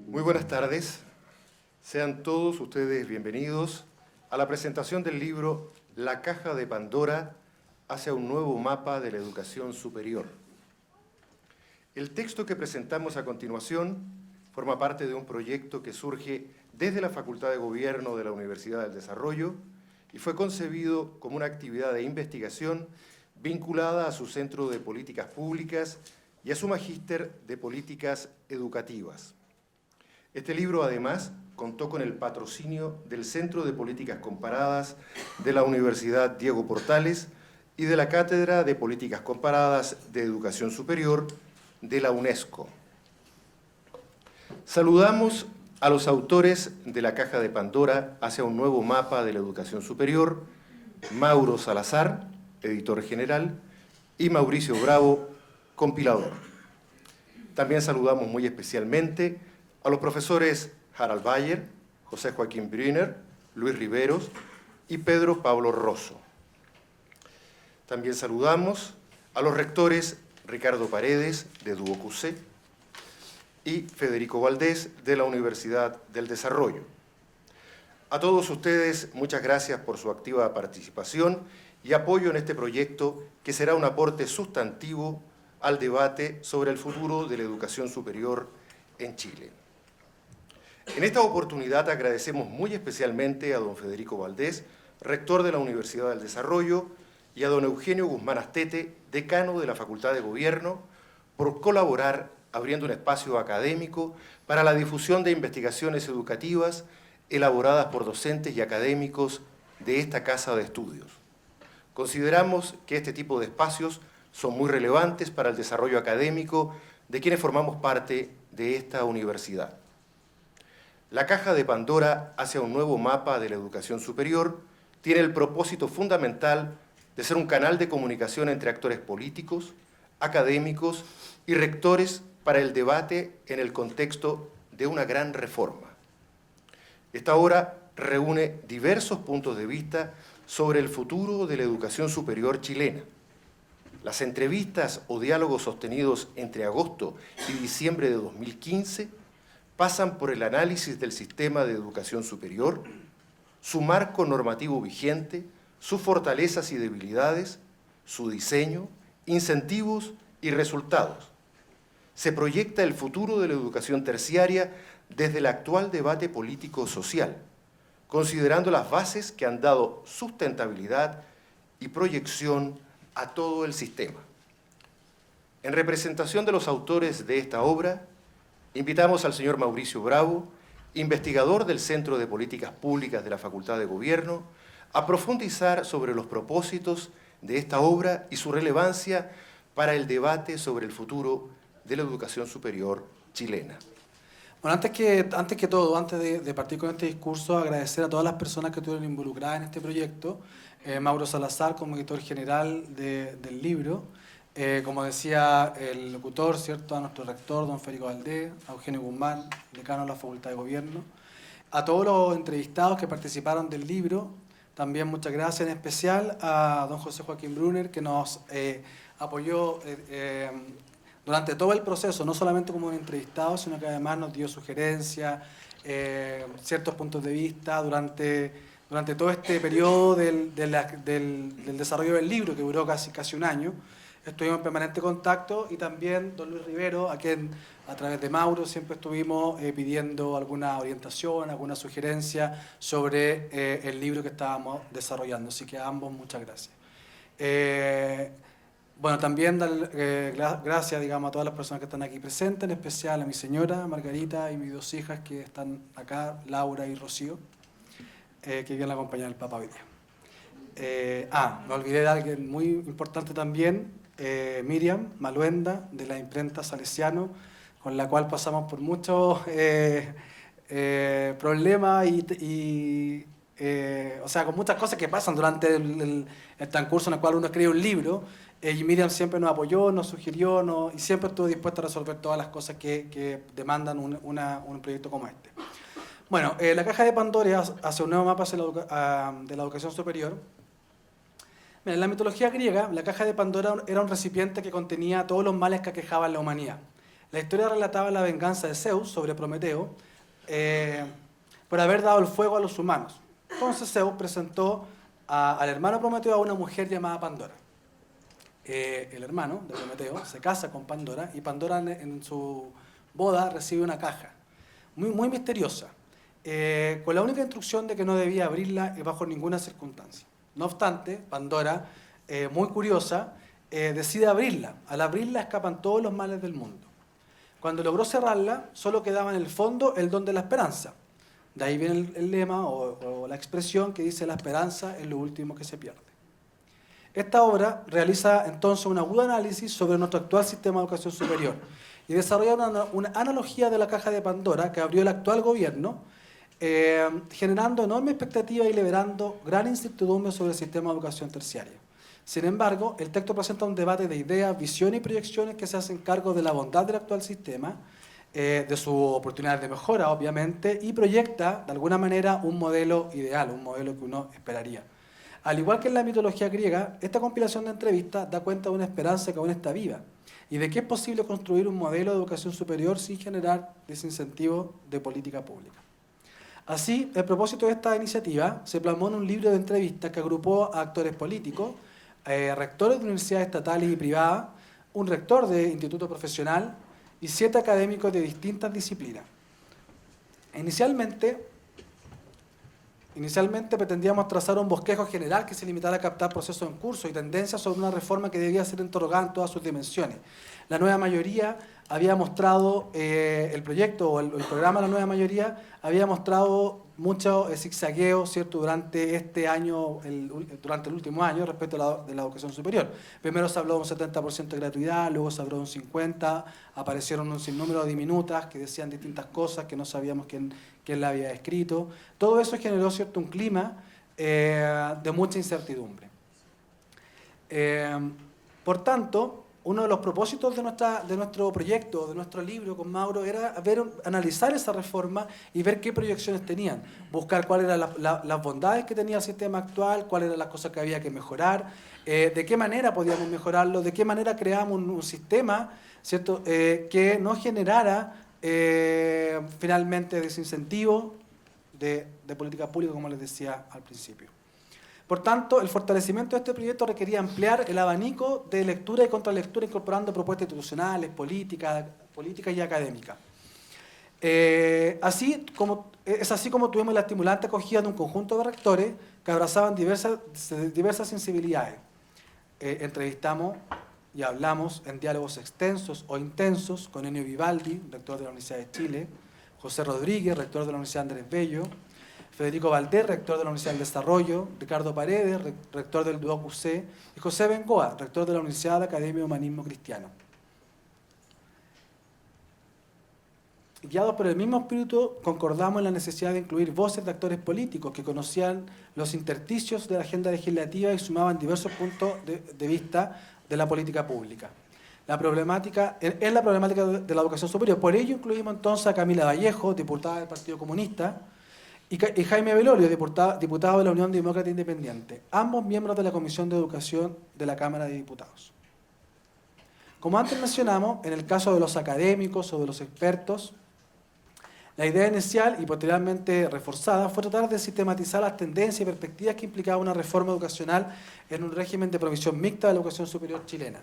Muy buenas tardes. Sean todos ustedes bienvenidos a la presentación del libro La caja de Pandora hacia un nuevo mapa de la educación superior. El texto que presentamos a continuación forma parte de un proyecto que surge desde la Facultad de Gobierno de la Universidad del Desarrollo y fue concebido como una actividad de investigación vinculada a su Centro de Políticas Públicas y a su Magíster de Políticas Educativas. Este libro, además, contó con el patrocinio del Centro de Políticas Comparadas de la Universidad Diego Portales y de la Cátedra de Políticas Comparadas de Educación Superior de la UNESCO. Saludamos a los autores de La caja de Pandora hacia un nuevo mapa de la educación superior, Mauro Salazar, editor general, y Mauricio Bravo, compilador. También saludamos muy especialmente a los profesores Harald Bayer, José Joaquín Brunner, Luis Riveros y Pedro Pablo Rosso. También saludamos a los rectores Ricardo Paredes, de DuoQC, y Federico Valdés, de la Universidad del Desarrollo. A todos ustedes, muchas gracias por su activa participación y apoyo en este proyecto que será un aporte sustantivo al debate sobre el futuro de la educación superior en Chile. En esta oportunidad agradecemos muy especialmente a don Federico Valdés, rector de la Universidad del Desarrollo, y a don Eugenio Guzmán Astete, decano de la Facultad de Gobierno, por colaborar abriendo un espacio académico para la difusión de investigaciones educativas elaboradas por docentes y académicos de esta casa de estudios. Consideramos que este tipo de espacios son muy relevantes para el desarrollo académico de quienes formamos parte de esta universidad. La caja de Pandora hacia un nuevo mapa de la educación superior tiene el propósito fundamental de ser un canal de comunicación entre actores políticos, académicos y rectores para el debate en el contexto de una gran reforma. Esta obra reúne diversos puntos de vista sobre el futuro de la educación superior chilena. Las entrevistas o diálogos sostenidos entre agosto y diciembre de 2015 pasan por el análisis del sistema de educación superior, su marco normativo vigente, sus fortalezas y debilidades, su diseño, incentivos y resultados. Se proyecta el futuro de la educación terciaria desde el actual debate político-social, considerando las bases que han dado sustentabilidad y proyección a todo el sistema. En representación de los autores de esta obra, invitamos al señor Mauricio Bravo, investigador del Centro de Políticas Públicas de la Facultad de Gobierno, a profundizar sobre los propósitos de esta obra y su relevancia para el debate sobre el futuro de la educación superior chilena. Bueno, antes de partir con este discurso, agradecer a todas las personas que estuvieron involucradas en este proyecto, Mauro Salazar como editor general del libro, como decía el locutor, ¿cierto?, a nuestro rector, don Federico Valdés, a Eugenio Guzmán, decano de la Facultad de Gobierno, a todos los entrevistados que participaron del libro. También muchas gracias en especial a don José Joaquín Brunner, que nos apoyó durante todo el proceso, no solamente como entrevistado, sino que además nos dio sugerencias, ciertos puntos de vista durante todo este periodo del desarrollo del libro, que duró casi un año. Estuvimos en permanente contacto, y también don Luis Rivero, a quien a través de Mauro siempre estuvimos pidiendo alguna orientación, alguna sugerencia sobre el libro que estábamos desarrollando. Así que a ambos muchas gracias. Bueno, también dar gracias, digamos, a todas las personas que están aquí presentes, en especial a mi señora Margarita y mis dos hijas que están acá, Laura y Rocío, que vienen a acompañar al Papa hoy día. Me olvidé de alguien muy importante también, Miriam Maluenda, de la imprenta Salesiano, con la cual pasamos por muchos problemas y o sea, con muchas cosas que pasan durante el transcurso en el cual uno escribe un libro, y Miriam siempre nos apoyó, nos sugirió, y siempre estuvo dispuesta a resolver todas las cosas que demandan un proyecto como este. Bueno, la Caja de Pandora hace un nuevo mapa de la educación superior. Mira, en la mitología griega, la Caja de Pandora era un recipiente que contenía todos los males que aquejaban la humanidad. La historia relataba la venganza de Zeus sobre Prometeo por haber dado el fuego a los humanos. Entonces Zeus presentó al hermano Prometeo a una mujer llamada Pandora. El hermano de Prometeo se casa con Pandora y Pandora en su boda recibe una caja muy misteriosa, con la única instrucción de que no debía abrirla bajo ninguna circunstancia. No obstante, Pandora, muy curiosa, decide abrirla. Al abrirla escapan todos los males del mundo. Cuando logró cerrarla, solo quedaba en el fondo el don de la esperanza. De ahí viene el lema o la expresión que dice: la esperanza es lo último que se pierde. Esta obra realiza entonces un agudo análisis sobre nuestro actual sistema de educación superior y desarrolla una analogía de la Caja de Pandora que abrió el actual gobierno, generando enorme expectativa y liberando gran incertidumbre sobre el sistema de educación terciaria. Sin embargo, el texto presenta un debate de ideas, visiones y proyecciones que se hacen cargo de la bondad del actual sistema, de sus oportunidades de mejora, obviamente, y proyecta, de alguna manera, un modelo ideal, un modelo que uno esperaría. Al igual que en la mitología griega, esta compilación de entrevistas da cuenta de una esperanza que aún está viva y de que es posible construir un modelo de educación superior sin generar desincentivo de política pública. Así, el propósito de esta iniciativa se plasmó en un libro de entrevistas que agrupó a actores políticos, rectores de universidades estatales y privadas, un rector de instituto profesional y 7 académicos de distintas disciplinas. Inicialmente pretendíamos trazar un bosquejo general que se limitara a captar procesos en curso y tendencias sobre una reforma que debía ser interrogada en todas sus dimensiones. La nueva mayoría había mostrado, el proyecto o el programa de la nueva mayoría había mostrado mucho zigzagueo, ¿cierto?, durante este año, durante el último año respecto de la educación superior. Primero se habló de un 70% de gratuidad, luego se habló de un 50%, aparecieron un sinnúmero de diminutas que decían distintas cosas que no sabíamos quién la había escrito. Todo eso generó, ¿cierto?, un clima de mucha incertidumbre. Por tanto, uno de los propósitos de nuestro proyecto, de nuestro libro con Mauro, era analizar esa reforma y ver qué proyecciones tenían, buscar cuáles eran las bondades que tenía el sistema actual, cuáles eran las cosas que había que mejorar, de qué manera podíamos mejorarlo, de qué manera creamos un sistema, ¿cierto?, que no generara finalmente desincentivo de política pública, como les decía al principio. Por tanto, el fortalecimiento de este proyecto requería ampliar el abanico de lectura y contralectura incorporando propuestas institucionales, políticas y académicas. Es así como tuvimos la estimulante acogida de un conjunto de rectores que abrazaban diversas sensibilidades. Entrevistamos y hablamos en diálogos extensos o intensos con Enio Vivaldi, rector de la Universidad de Chile, José Rodríguez, rector de la Universidad Andrés Bello, Federico Valdés, rector de la Universidad del Desarrollo, Ricardo Paredes, rector del DUOC UC, y José Bengoa, rector de la Universidad de Academia de Humanismo Cristiano. Guiados por el mismo espíritu, concordamos en la necesidad de incluir voces de actores políticos que conocían los intersticios de la agenda legislativa y sumaban diversos puntos de vista de la política pública. Es la problemática de la educación superior. Por ello incluimos entonces a Camila Vallejo, diputada del Partido Comunista, y Jaime Belolio, diputado de la Unión Demócrata Independiente, ambos miembros de la Comisión de Educación de la Cámara de Diputados. Como antes mencionamos, en el caso de los académicos o de los expertos, la idea inicial y posteriormente reforzada fue tratar de sistematizar las tendencias y perspectivas que implicaba una reforma educacional en un régimen de provisión mixta de la educación superior chilena.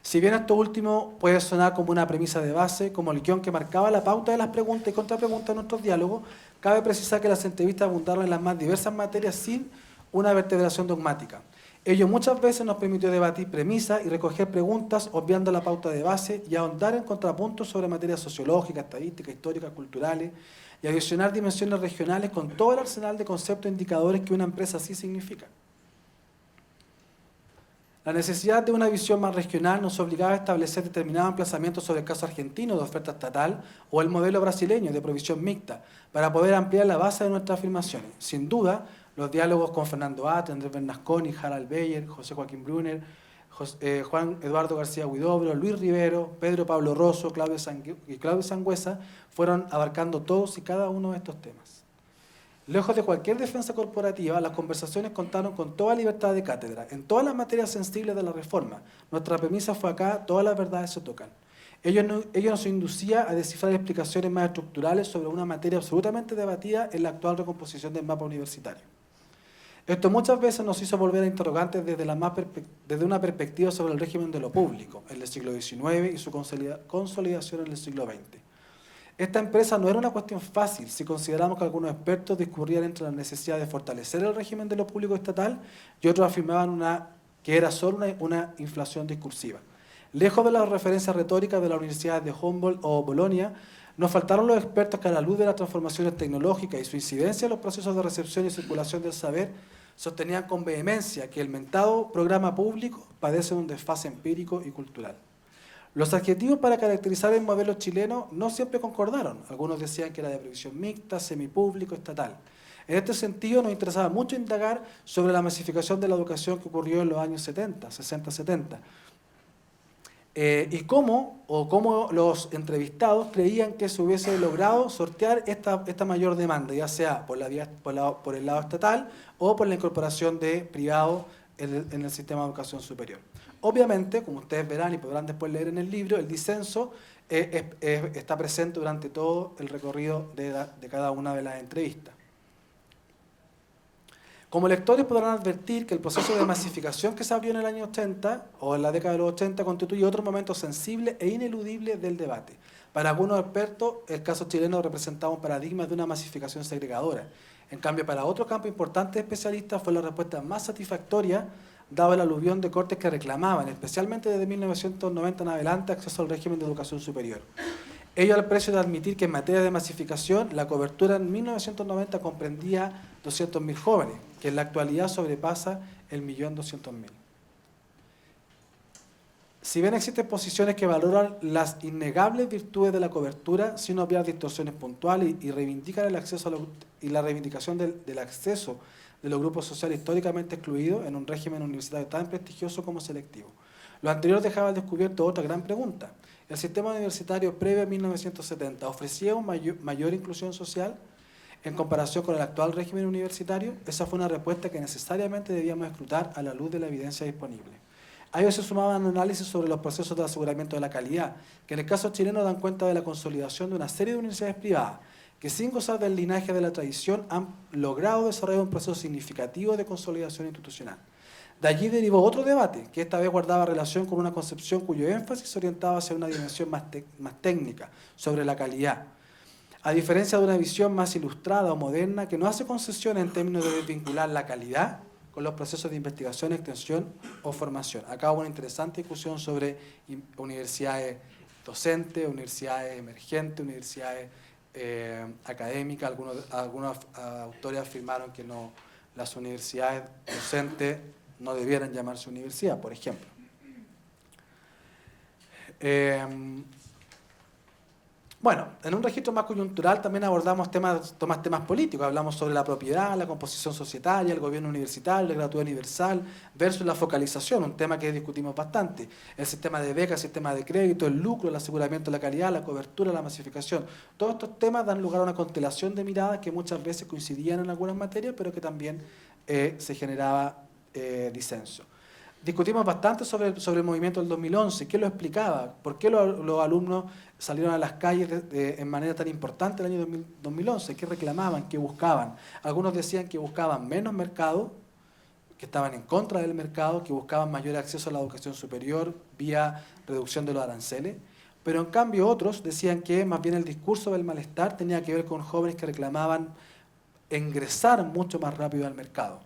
Si bien esto último puede sonar como una premisa de base, como el guión que marcaba la pauta de las preguntas y contrapreguntas de nuestros diálogos, cabe precisar que las entrevistas abundaron en las más diversas materias sin una vertebración dogmática. Ello muchas veces nos permitió debatir premisas y recoger preguntas obviando la pauta de base y ahondar en contrapuntos sobre materias sociológicas, estadísticas, históricas, culturales y adicionar dimensiones regionales con todo el arsenal de conceptos e indicadores que una empresa así significa. La necesidad de una visión más regional nos obligaba a establecer determinados emplazamientos sobre el caso argentino de oferta estatal o el modelo brasileño de provisión mixta para poder ampliar la base de nuestras afirmaciones. Sin duda, los diálogos con Fernando At, Andrés Bernasconi, Harald Beyer, José Joaquín Brunner, Juan Eduardo García Huidobro, Luis Rivero, Pedro Pablo Rosso y Claudio Sangüesa fueron abarcando todos y cada uno de estos temas. Lejos de cualquier defensa corporativa, las conversaciones contaron con toda libertad de cátedra, en todas las materias sensibles de la reforma. Nuestra premisa fue acá, todas las verdades se tocan. Ello nos inducía a descifrar explicaciones más estructurales sobre una materia absolutamente debatida en la actual recomposición del mapa universitario. Esto muchas veces nos hizo volver a interrogantes desde una perspectiva sobre el régimen de lo público, en el siglo XIX y su consolidación en el siglo XX. Esta empresa no era una cuestión fácil si consideramos que algunos expertos discurrían entre la necesidad de fortalecer el régimen de lo público estatal y otros afirmaban que era solo una inflación discursiva. Lejos de las referencias retóricas de las universidades de Humboldt o Bolonia, nos faltaron los expertos que a la luz de las transformaciones tecnológicas y su incidencia en los procesos de recepción y circulación del saber, sostenían con vehemencia que el mentado programa público padece un desfase empírico y cultural. Los adjetivos para caracterizar el modelo chileno no siempre concordaron. Algunos decían que era de previsión mixta, semipúblico, estatal. En este sentido, nos interesaba mucho indagar sobre la masificación de la educación que ocurrió en los años 70, 60-70. Y cómo los entrevistados creían que se hubiese logrado sortear esta mayor demanda, ya sea por el lado estatal o por la incorporación de privados en el sistema de educación superior. Obviamente, como ustedes verán y podrán después leer en el libro, el disenso está presente durante todo el recorrido de cada una de las entrevistas. Como lectores podrán advertir que el proceso de masificación que se abrió en el año 80 o en la década de los 80 constituye otro momento sensible e ineludible del debate. Para algunos expertos, el caso chileno representaba un paradigma de una masificación segregadora. En cambio, para otro campo importante de especialistas fue la respuesta más satisfactoria dado el aluvión de cortes que reclamaban, especialmente desde 1990 en adelante, acceso al régimen de educación superior. Ello al precio de admitir que en materia de masificación, la cobertura en 1990 comprendía 200.000 jóvenes, que en la actualidad sobrepasa el 1.200.000. Si bien existen posiciones que valoran las innegables virtudes de la cobertura, sin obviar distorsiones puntuales y reivindican el acceso y la reivindicación del acceso de los grupos sociales históricamente excluidos en un régimen universitario tan prestigioso como selectivo. Lo anterior dejaba al descubierto otra gran pregunta. ¿El sistema universitario previo a 1970 ofrecía una mayor inclusión social en comparación con el actual régimen universitario? Esa fue una respuesta que necesariamente debíamos escrutar a la luz de la evidencia disponible. A ello se sumaban análisis sobre los procesos de aseguramiento de la calidad, que en el caso chileno dan cuenta de la consolidación de una serie de universidades privadas, que sin gozar del linaje de la tradición han logrado desarrollar un proceso significativo de consolidación institucional. De allí derivó otro debate, que esta vez guardaba relación con una concepción cuyo énfasis se orientaba hacia una dimensión más técnica, sobre la calidad, a diferencia de una visión más ilustrada o moderna que no hace concesiones en términos de desvincular la calidad con los procesos de investigación, extensión o formación. Acá hubo una interesante discusión sobre universidades docentes, universidades emergentes, universidades académicas. Algunos autores afirmaron que no, las universidades docentes no debieran llamarse universidad, por ejemplo. Bueno, en un registro más coyuntural también abordamos temas políticos. Hablamos sobre la propiedad, la composición societaria, el gobierno universitario, la gratuidad universal, versus la focalización, un tema que discutimos bastante. El sistema de becas, el sistema de crédito, el lucro, el aseguramiento de la calidad, la cobertura, la masificación. Todos estos temas dan lugar a una constelación de miradas que muchas veces coincidían en algunas materias, pero que también se generaba disenso. Discutimos bastante sobre el movimiento del 2011, qué lo explicaba, por qué los alumnos salieron a las calles en manera tan importante el año 2011, qué reclamaban, qué buscaban. Algunos decían que buscaban menos mercado, que estaban en contra del mercado, que buscaban mayor acceso a la educación superior vía reducción de los aranceles, pero en cambio otros decían que más bien el discurso del malestar tenía que ver con jóvenes que reclamaban ingresar mucho más rápido al mercado.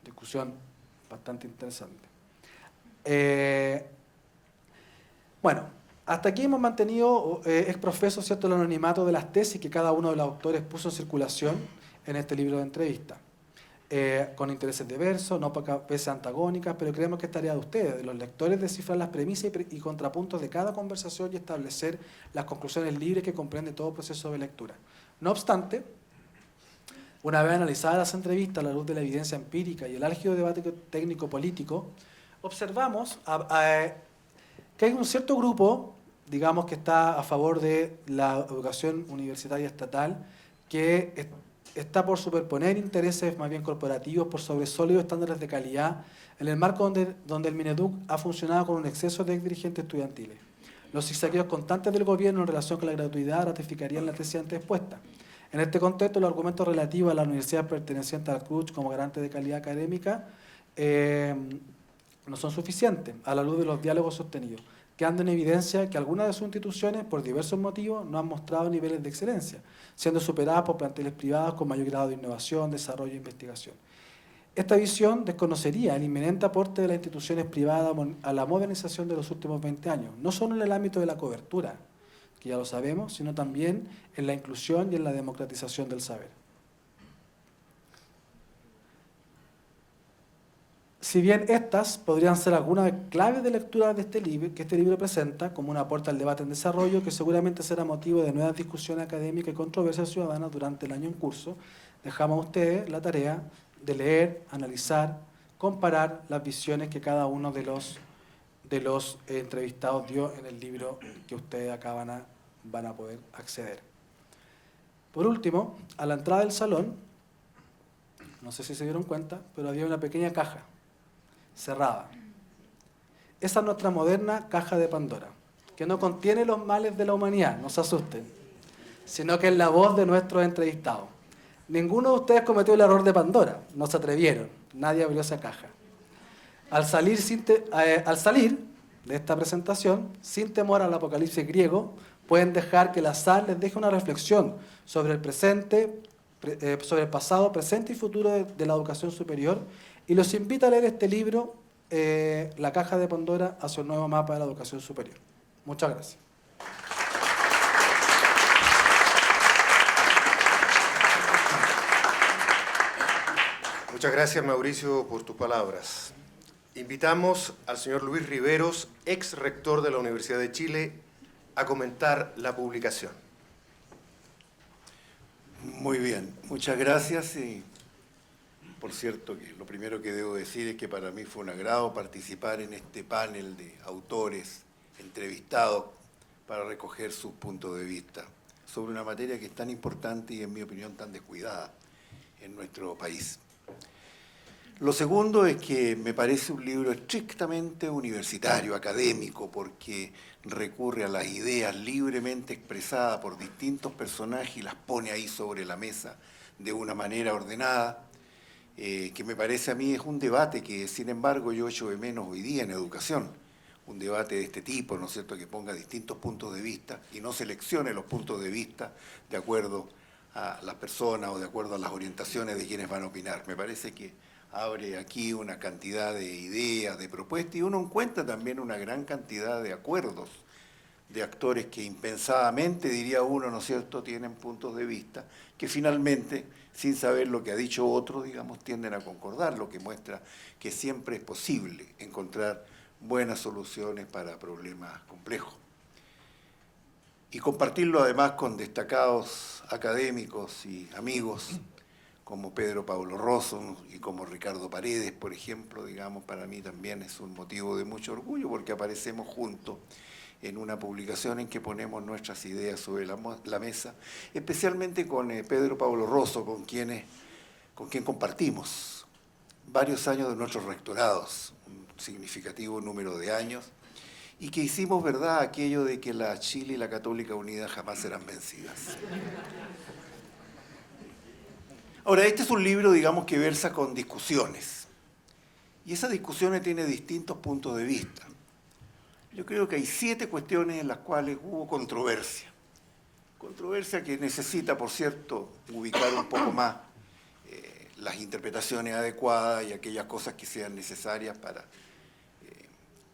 Discusión bastante interesante. Bueno, hasta aquí hemos mantenido exprofeso, ¿cierto?, el anonimato de las tesis que cada uno de los autores puso en circulación en este libro de entrevista. con intereses diversos, no pocas veces antagónicas, pero creemos que es tarea de ustedes, de los lectores, descifrar las premisas y contrapuntos de cada conversación y establecer las conclusiones libres que comprende todo proceso de lectura. No obstante, una vez analizadas las entrevistas a la luz de la evidencia empírica y el álgido debate técnico-político, observamos que hay un cierto grupo, digamos, que está a favor de la educación universitaria estatal, que está por superponer intereses más bien corporativos por sobre sólidos estándares de calidad en el marco donde el Mineduc ha funcionado con un exceso de dirigentes estudiantiles. Los zigzagueos constantes del gobierno en relación con la gratuidad ratificarían la tesis antes expuesta. En este contexto, los argumentos relativos a la universidad perteneciente al CRUCH como garante de calidad académica no son suficientes a la luz de los diálogos sostenidos, quedando en evidencia que algunas de sus instituciones, por diversos motivos, no han mostrado niveles de excelencia, siendo superadas por planteles privados con mayor grado de innovación, desarrollo e investigación. Esta visión desconocería el inminente aporte de las instituciones privadas a la modernización de los últimos 20 años, no solo en el ámbito de la cobertura, que ya lo sabemos, sino también en la inclusión y en la democratización del saber. Si bien estas podrían ser algunas claves de lectura de este libro, que este libro presenta como un aporte al debate en desarrollo, que seguramente será motivo de nuevas discusiones académicas y controversias ciudadanas durante el año en curso, dejamos a ustedes la tarea de leer, analizar, comparar las visiones que cada uno de los entrevistados dio en el libro que ustedes acá van a poder acceder. Por último, a la entrada del salón, no sé si se dieron cuenta, pero había una pequeña caja cerrada. Esa es nuestra moderna caja de Pandora, que no contiene los males de la humanidad, no se asusten, sino que es la voz de nuestros entrevistados. Ninguno de ustedes cometió el error de Pandora, no se atrevieron, nadie abrió esa caja. Al salir de esta presentación, sin temor al apocalipsis griego, pueden dejar que el azar les deje una reflexión sobre el presente, sobre el pasado, presente y futuro de la educación superior, y los invito a leer este libro, La caja de Pandora, hacia un nuevo mapa de la educación superior. Muchas gracias. Muchas gracias, Mauricio, por tus palabras. Invitamos al señor Luis Riveros, ex rector de la Universidad de Chile, a comentar la publicación. Muy bien, muchas gracias. Y por cierto, que lo primero que debo decir es que para mí fue un agrado participar en este panel de autores entrevistados para recoger sus puntos de vista sobre una materia que es tan importante y, en mi opinión, tan descuidada en nuestro país. Lo segundo es que me parece un libro estrictamente universitario, académico, porque recurre a las ideas libremente expresadas por distintos personajes y las pone ahí sobre la mesa de una manera ordenada, que me parece a mí es un debate que, sin embargo, yo echo de menos hoy día en educación. Un debate de este tipo, ¿no es cierto?, que ponga distintos puntos de vista y no seleccione los puntos de vista de acuerdo a las personas o de acuerdo a las orientaciones de quienes van a opinar. Me parece que abre aquí una cantidad de ideas, de propuestas, y uno encuentra también una gran cantidad de acuerdos de actores que impensadamente, diría uno, ¿no es cierto?, tienen puntos de vista que finalmente, sin saber lo que ha dicho otro, digamos, tienden a concordar, lo que muestra que siempre es posible encontrar buenas soluciones para problemas complejos. Y compartirlo además con destacados académicos y amigos como Pedro Pablo Rosso y como Ricardo Paredes, por ejemplo, digamos, para mí también es un motivo de mucho orgullo porque aparecemos juntos en una publicación en que ponemos nuestras ideas sobre la mesa, especialmente con Pedro Pablo Rosso, con quien compartimos varios años de nuestros rectorados, un significativo número de años, y que hicimos verdad aquello de que la Chile y la Católica Unida jamás serán vencidas. Ahora, este es un libro, digamos, que versa con discusiones, y esas discusiones tienen distintos puntos de vista. Yo creo que hay 7 cuestiones en las cuales hubo controversia. Controversia que necesita, por cierto, ubicar un poco más las interpretaciones adecuadas y aquellas cosas que sean necesarias para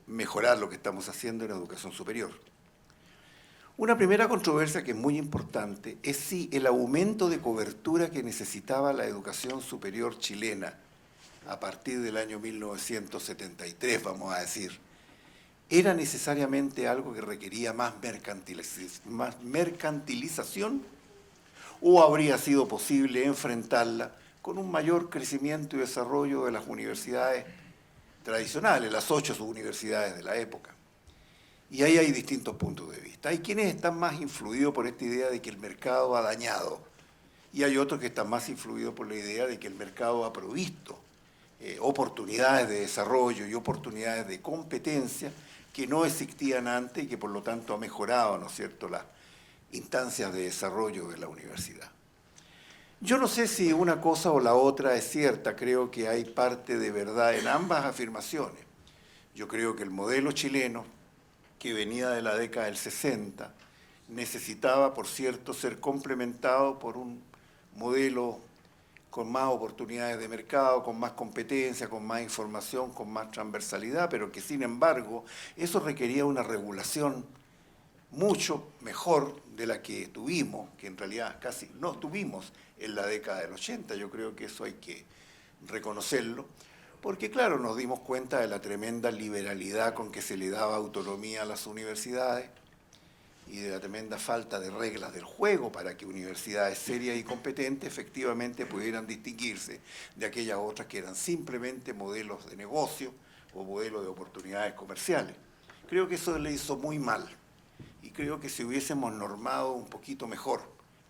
mejorar lo que estamos haciendo en educación superior. Una primera controversia que es muy importante es si el aumento de cobertura que necesitaba la educación superior chilena a partir del año 1973, vamos a decir, era necesariamente algo que requería más mercantilización o habría sido posible enfrentarla con un mayor crecimiento y desarrollo de las universidades tradicionales, las 8 subuniversidades de la época. Y ahí hay distintos puntos de vista. Hay quienes están más influidos por esta idea de que el mercado ha dañado y hay otros que están más influidos por la idea de que el mercado ha provisto oportunidades de desarrollo y oportunidades de competencia que no existían antes y que por lo tanto ha mejorado, ¿no es cierto?, las instancias de desarrollo de la universidad. Yo no sé si una cosa o la otra es cierta, creo que hay parte de verdad en ambas afirmaciones. Yo creo que el modelo chileno, que venía de la década del 60, necesitaba, por cierto, ser complementado por un modelo con más oportunidades de mercado, con más competencia, con más información, con más transversalidad, pero que sin embargo eso requería una regulación mucho mejor de la que tuvimos, que en realidad casi no tuvimos en la década del 80, yo creo que eso hay que reconocerlo, porque claro, nos dimos cuenta de la tremenda liberalidad con que se le daba autonomía a las universidades y de la tremenda falta de reglas del juego para que universidades serias y competentes efectivamente pudieran distinguirse de aquellas otras que eran simplemente modelos de negocio o modelos de oportunidades comerciales. Creo que eso le hizo muy mal y creo que si hubiésemos normado un poquito mejor,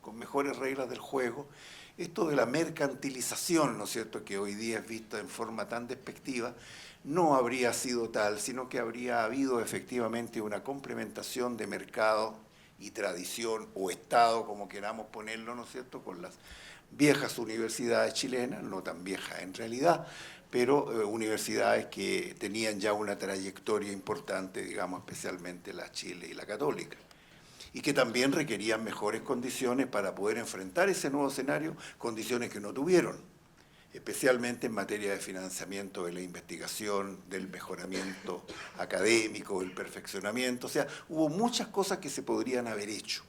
con mejores reglas del juego, esto de la mercantilización, ¿no es cierto?, que hoy día es vista en forma tan despectiva, no habría sido tal, sino que habría habido efectivamente una complementación de mercado y tradición o Estado, como queramos ponerlo, ¿no es cierto?, con las viejas universidades chilenas, no tan viejas en realidad, pero universidades que tenían ya una trayectoria importante, digamos, especialmente la Chile y la Católica, y que también requerían mejores condiciones para poder enfrentar ese nuevo escenario, condiciones que no tuvieron, especialmente en materia de financiamiento de la investigación, del mejoramiento académico, del perfeccionamiento. O sea, hubo muchas cosas que se podrían haber hecho,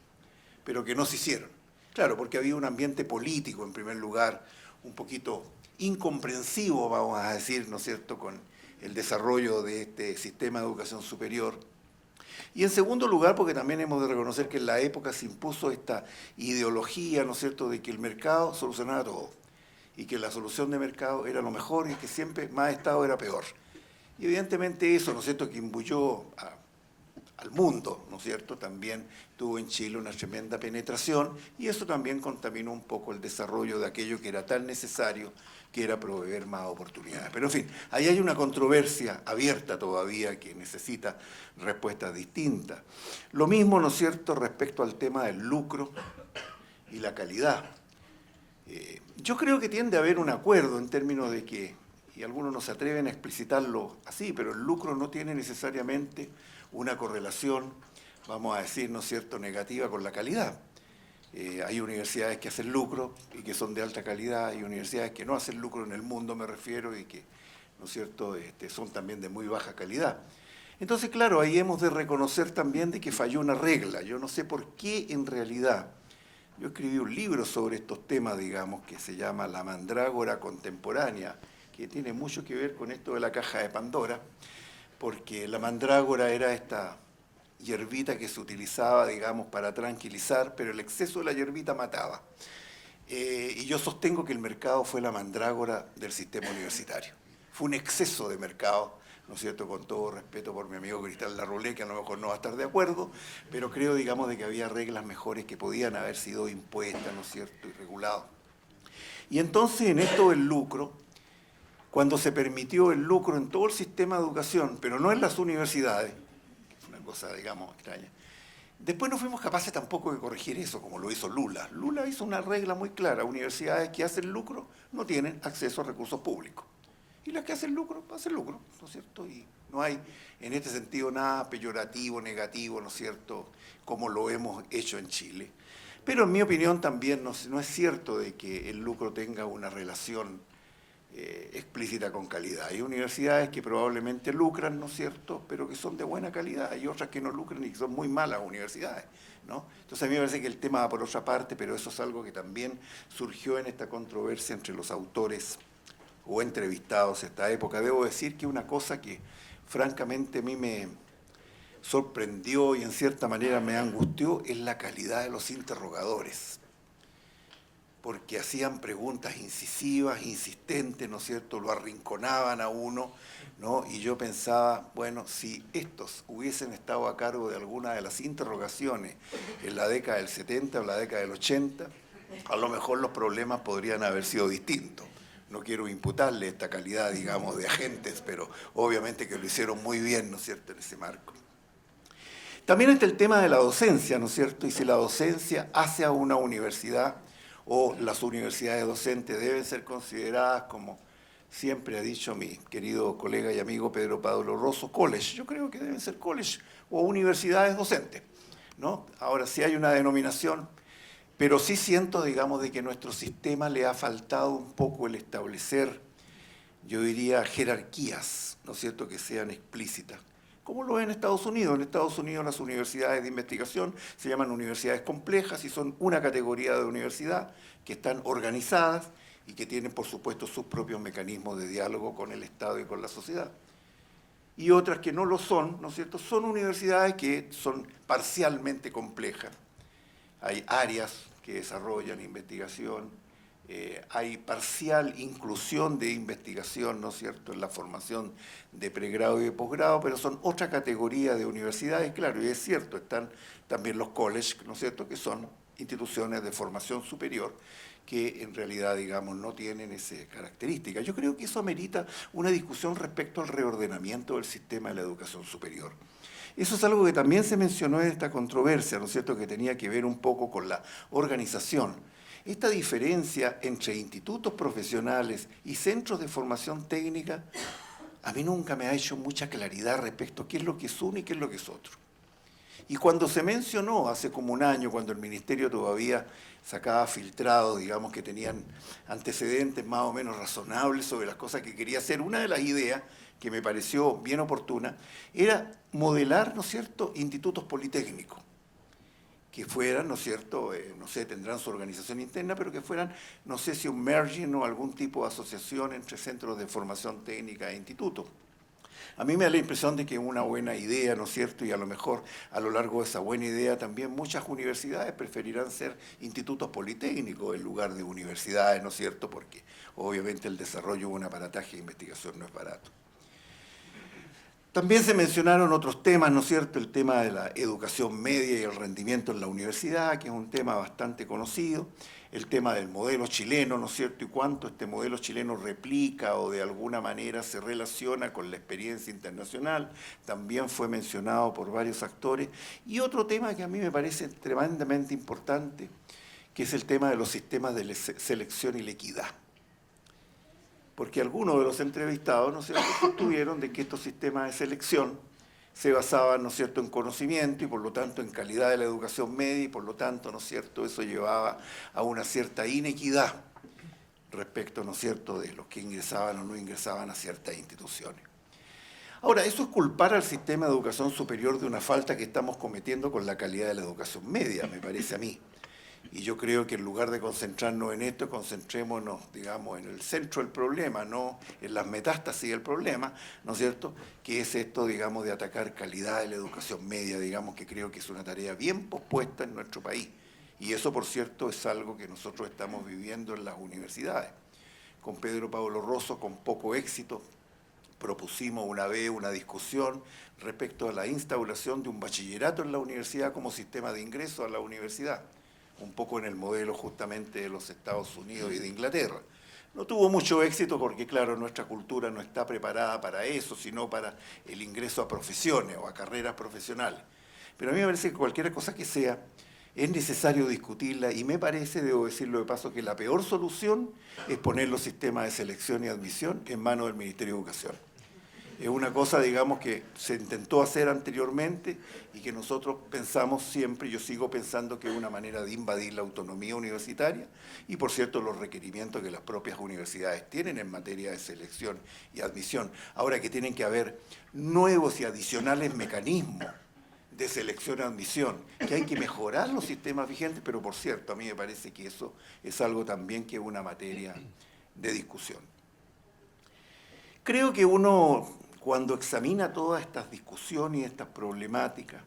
pero que no se hicieron. Claro, porque había un ambiente político, en primer lugar, un poquito incomprensivo, vamos a decir, ¿no es cierto?, con el desarrollo de este sistema de educación superior. Y en segundo lugar, porque también hemos de reconocer que en la época se impuso esta ideología, ¿no es cierto?, de que el mercado solucionaba todo y que la solución de mercado era lo mejor y que siempre más Estado era peor. Y evidentemente eso, ¿no es cierto?, que imbuyó al mundo, ¿no es cierto?, también tuvo en Chile una tremenda penetración y eso también contaminó un poco el desarrollo de aquello que era tan necesario, que era proveer más oportunidades. Pero en fin, ahí hay una controversia abierta todavía que necesita respuestas distintas. Lo mismo, ¿no es cierto?, respecto al tema del lucro y la calidad. Yo creo que tiende a haber un acuerdo en términos de que, y algunos no se atreven a explicitarlo así, pero el lucro no tiene necesariamente una correlación, vamos a decir, ¿no es cierto?, negativa con la calidad. Hay universidades que hacen lucro y que son de alta calidad, hay universidades que no hacen lucro en el mundo, me refiero, y que, ¿no es cierto?, son también de muy baja calidad. Entonces, claro, ahí hemos de reconocer también de que falló una regla. Yo no sé por qué en realidad. Yo escribí un libro sobre estos temas, digamos, que se llama La mandrágora contemporánea, que tiene mucho que ver con esto de la caja de Pandora, porque la mandrágora era esta hierbita que se utilizaba, digamos, para tranquilizar, pero el exceso de la hierbita mataba. Y yo sostengo que el mercado fue la mandrágora del sistema universitario. Fue un exceso de mercado, ¿no es cierto?, con todo respeto por mi amigo Cristal Larroulé, que a lo mejor no va a estar de acuerdo, pero creo, digamos, de que había reglas mejores que podían haber sido impuestas, ¿no es cierto?, y reguladas. Y entonces en esto del lucro, cuando se permitió el lucro en todo el sistema de educación, pero no en las universidades, que es una cosa, digamos, extraña, después no fuimos capaces tampoco de corregir eso, como lo hizo Lula. Lula hizo una regla muy clara: universidades que hacen lucro no tienen acceso a recursos públicos. Y las que hacen lucro, ¿no es cierto? Y no hay en este sentido nada peyorativo, negativo, ¿no es cierto?, como lo hemos hecho en Chile. Pero en mi opinión también no es cierto de que el lucro tenga una relación explícita con calidad. Hay universidades que probablemente lucran, ¿no es cierto?, pero que son de buena calidad, y otras que no lucran y que son muy malas universidades, ¿no? Entonces a mí me parece que el tema va por otra parte, pero eso es algo que también surgió en esta controversia entre los autores o entrevistados en esta época. Debo decir que una cosa que francamente a mí me sorprendió y en cierta manera me angustió es la calidad de los interrogadores, porque hacían preguntas incisivas, insistentes, ¿no es cierto?, lo arrinconaban a uno, ¿no? Y yo pensaba, bueno, si estos hubiesen estado a cargo de alguna de las interrogaciones en la década del 70 o la década del 80, a lo mejor los problemas podrían haber sido distintos. No quiero imputarle esta calidad, digamos, de agentes, pero obviamente que lo hicieron muy bien, ¿no es cierto?, en ese marco. También está el tema de la docencia, ¿no es cierto?, y si la docencia hace a una universidad o las universidades docentes deben ser consideradas como siempre ha dicho mi querido colega y amigo Pedro Pablo Rosso, college. Yo creo que deben ser college o universidades docentes, ¿no? Ahora sí hay una denominación, pero sí siento, digamos, de que a nuestro sistema le ha faltado un poco el establecer, yo diría, jerarquías, ¿no es cierto?, que sean explícitas. Como lo es en Estados Unidos. En Estados Unidos las universidades de investigación se llaman universidades complejas y son una categoría de universidad que están organizadas y que tienen, por supuesto, sus propios mecanismos de diálogo con el Estado y con la sociedad. Y otras que no lo son, ¿no es cierto?, son universidades que son parcialmente complejas. Hay áreas que desarrollan investigación, hay parcial inclusión de investigación, ¿no es cierto?, en la formación de pregrado y de posgrado, pero son otra categoría de universidades, claro, y es cierto, están también los colleges, ¿no es cierto?, que son instituciones de formación superior, que en realidad, digamos, no tienen esa característica. Yo creo que eso amerita una discusión respecto al reordenamiento del sistema de la educación superior. Eso es algo que también se mencionó en esta controversia, ¿no es cierto?, que tenía que ver un poco con la organización. Esta diferencia entre institutos profesionales y centros de formación técnica a mí nunca me ha hecho mucha claridad respecto a qué es lo que es uno y qué es lo que es otro. Y cuando se mencionó hace como un año, cuando el Ministerio todavía sacaba filtrados, digamos, que tenían antecedentes más o menos razonables sobre las cosas que quería hacer, una de las ideas que me pareció bien oportuna era modelar, ¿no es cierto?, institutos politécnicos, que fueran, ¿no es cierto?, no sé, tendrán su organización interna, pero que fueran, no sé si un merging o algún tipo de asociación entre centros de formación técnica e institutos. A mí me da la impresión de que es una buena idea, ¿no es cierto?, y a lo mejor a lo largo de esa buena idea también muchas universidades preferirán ser institutos politécnicos en lugar de universidades, ¿no es cierto?, porque obviamente el desarrollo de un aparataje de investigación no es barato. También se mencionaron otros temas, ¿no es cierto?, el tema de la educación media y el rendimiento en la universidad, que es un tema bastante conocido, el tema del modelo chileno, ¿no es cierto?, y cuánto este modelo chileno replica o de alguna manera se relaciona con la experiencia internacional, también fue mencionado por varios actores. Y otro tema que a mí me parece tremendamente importante, que es el tema de los sistemas de selección y la equidad. Porque algunos de los entrevistados, ¿no es cierto?, sostuvieron de que estos sistemas de selección se basaban, ¿no es cierto?, en conocimiento y por lo tanto en calidad de la educación media y por lo tanto, ¿no es cierto?, eso llevaba a una cierta inequidad respecto, ¿no es cierto?, de los que ingresaban o no ingresaban a ciertas instituciones. Ahora, eso es culpar al sistema de educación superior de una falta que estamos cometiendo con la calidad de la educación media, me parece a mí. Y yo creo que en lugar de concentrarnos en esto, concentrémonos, digamos, en el centro del problema, no en las metástasis del problema, ¿no es cierto?, que es esto, digamos, de atacar calidad de la educación media, digamos, que creo que es una tarea bien pospuesta en nuestro país. Y eso, por cierto, es algo que nosotros estamos viviendo en las universidades. Con Pedro Pablo Rosso, con poco éxito, propusimos una vez una discusión respecto a la instauración de un bachillerato en la universidad como sistema de ingreso a la universidad, un poco en el modelo justamente de los Estados Unidos y de Inglaterra. No tuvo mucho éxito porque, claro, nuestra cultura no está preparada para eso, sino para el ingreso a profesiones o a carreras profesionales. Pero a mí me parece que cualquier cosa que sea, es necesario discutirla y me parece, debo decirlo de paso, que la peor solución es poner los sistemas de selección y admisión en manos del Ministerio de Educación. Es una cosa, digamos, que se intentó hacer anteriormente y que nosotros pensamos siempre, yo sigo pensando que es una manera de invadir la autonomía universitaria y, por cierto, los requerimientos que las propias universidades tienen en materia de selección y admisión. Ahora que tienen que haber nuevos y adicionales mecanismos de selección y admisión, que hay que mejorar los sistemas vigentes, pero, por cierto, a mí me parece que eso es algo también que es una materia de discusión. Creo que uno, cuando examina todas estas discusiones y estas problemáticas,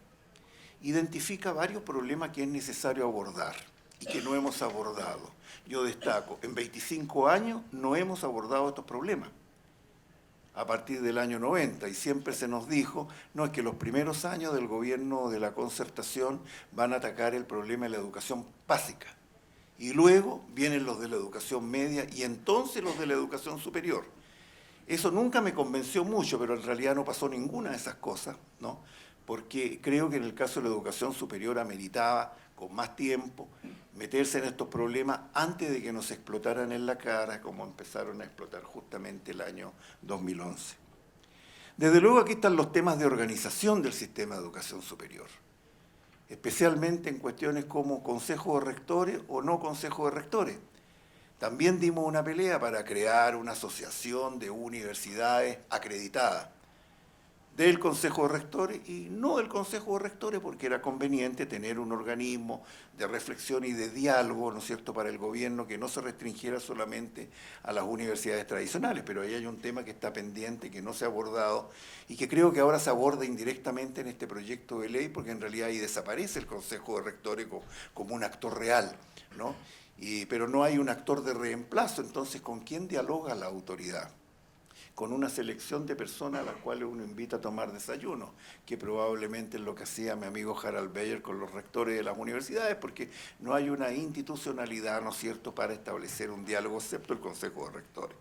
identifica varios problemas que es necesario abordar y que no hemos abordado. Yo destaco, en 25 años no hemos abordado estos problemas, a partir del año 90, y siempre se nos dijo, no, es que los primeros años del gobierno de la concertación van a atacar el problema de la educación básica, y luego vienen los de la educación media y entonces los de la educación superior. Eso nunca me convenció mucho, pero en realidad no pasó ninguna de esas cosas, ¿no? Porque creo que en el caso de la educación superior ameritaba, con más tiempo, meterse en estos problemas antes de que nos explotaran en la cara, como empezaron a explotar justamente el año 2011. Desde luego aquí están los temas de organización del sistema de educación superior, especialmente en cuestiones como consejo de rectores o no consejo de rectores. También dimos una pelea para crear una asociación de universidades acreditadas del Consejo de Rectores y no del Consejo de Rectores porque era conveniente tener un organismo de reflexión y de diálogo, ¿no es cierto?, para el gobierno que no se restringiera solamente a las universidades tradicionales, pero ahí hay un tema que está pendiente, que no se ha abordado y que creo que ahora se aborda indirectamente en este proyecto de ley porque en realidad ahí desaparece el Consejo de Rectores como un actor real, ¿no? Pero no hay un actor de reemplazo, entonces ¿con quién dialoga la autoridad? Con una selección de personas a las cuales uno invita a tomar desayuno, que probablemente es lo que hacía mi amigo Harald Beyer con los rectores de las universidades, porque no hay una institucionalidad, ¿no es cierto?, para establecer un diálogo, excepto el Consejo de Rectores.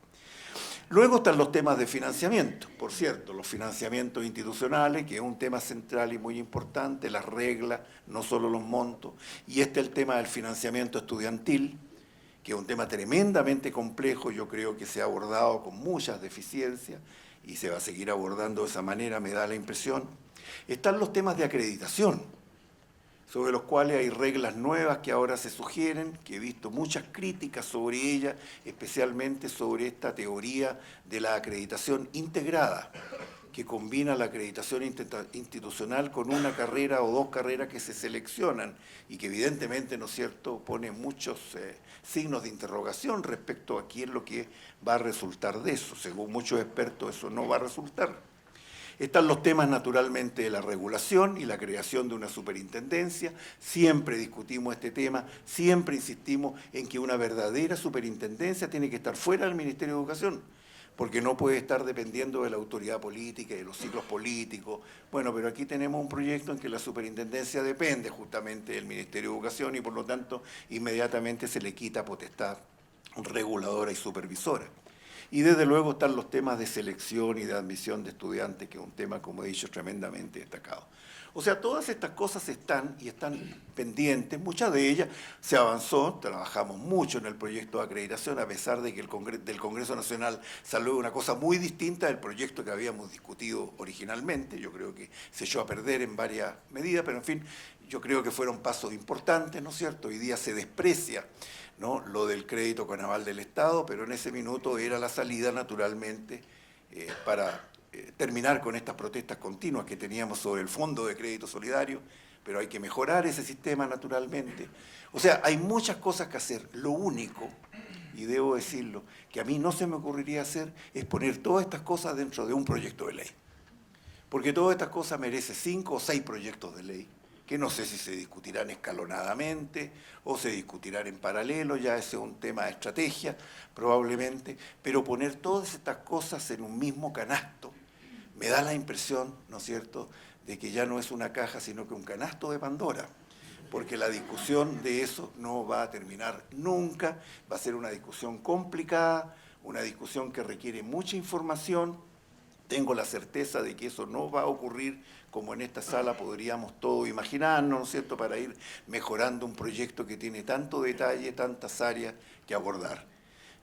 Luego están los temas de financiamiento, por cierto, los financiamientos institucionales, que es un tema central y muy importante, las reglas, no solo los montos, y el tema del financiamiento estudiantil, que es un tema tremendamente complejo, yo creo que se ha abordado con muchas deficiencias y se va a seguir abordando de esa manera, me da la impresión. Están los temas de acreditación, sobre los cuales hay reglas nuevas que ahora se sugieren, que he visto muchas críticas sobre ellas, especialmente sobre esta teoría de la acreditación integrada, que combina la acreditación institucional con una carrera o dos carreras que se seleccionan y que evidentemente, ¿no es cierto?, pone muchos signos de interrogación respecto a qué es lo que va a resultar de eso. Según muchos expertos, eso no va a resultar. Están los temas naturalmente de la regulación y la creación de una superintendencia. Siempre discutimos este tema, siempre insistimos en que una verdadera superintendencia tiene que estar fuera del Ministerio de Educación, porque no puede estar dependiendo de la autoridad política y de los ciclos políticos. Bueno, pero aquí tenemos un proyecto en que la superintendencia depende justamente del Ministerio de Educación y por lo tanto inmediatamente se le quita potestad reguladora y supervisora. Y desde luego están los temas de selección y de admisión de estudiantes, que es un tema, como he dicho, tremendamente destacado. O sea, todas estas cosas están y están pendientes, muchas de ellas se avanzó, trabajamos mucho en el proyecto de acreditación, a pesar de que del Congreso Nacional salió una cosa muy distinta del proyecto que habíamos discutido originalmente. Yo creo que se echó a perder en varias medidas, pero en fin, yo creo que fueron pasos importantes, ¿no es cierto? Hoy día se desprecia, ¿no?, lo del crédito con aval del Estado, pero en ese minuto era la salida naturalmente para terminar con estas protestas continuas que teníamos sobre el Fondo de Crédito Solidario, pero hay que mejorar ese sistema naturalmente. O sea, hay muchas cosas que hacer. Lo único, y debo decirlo, que a mí no se me ocurriría hacer es poner todas estas cosas dentro de un proyecto de ley. Porque todas estas cosas merecen 5 o 6 proyectos de ley, que no sé si se discutirán escalonadamente o se discutirán en paralelo, ya ese es un tema de estrategia probablemente, pero poner todas estas cosas en un mismo canasto me da la impresión, ¿no es cierto?, de que ya no es una caja, sino que un canasto de Pandora, porque la discusión de eso no va a terminar nunca, va a ser una discusión complicada, una discusión que requiere mucha información. Tengo la certeza de que eso no va a ocurrir como en esta sala podríamos todos imaginarnos, ¿no es cierto?, para ir mejorando un proyecto que tiene tanto detalle, tantas áreas que abordar.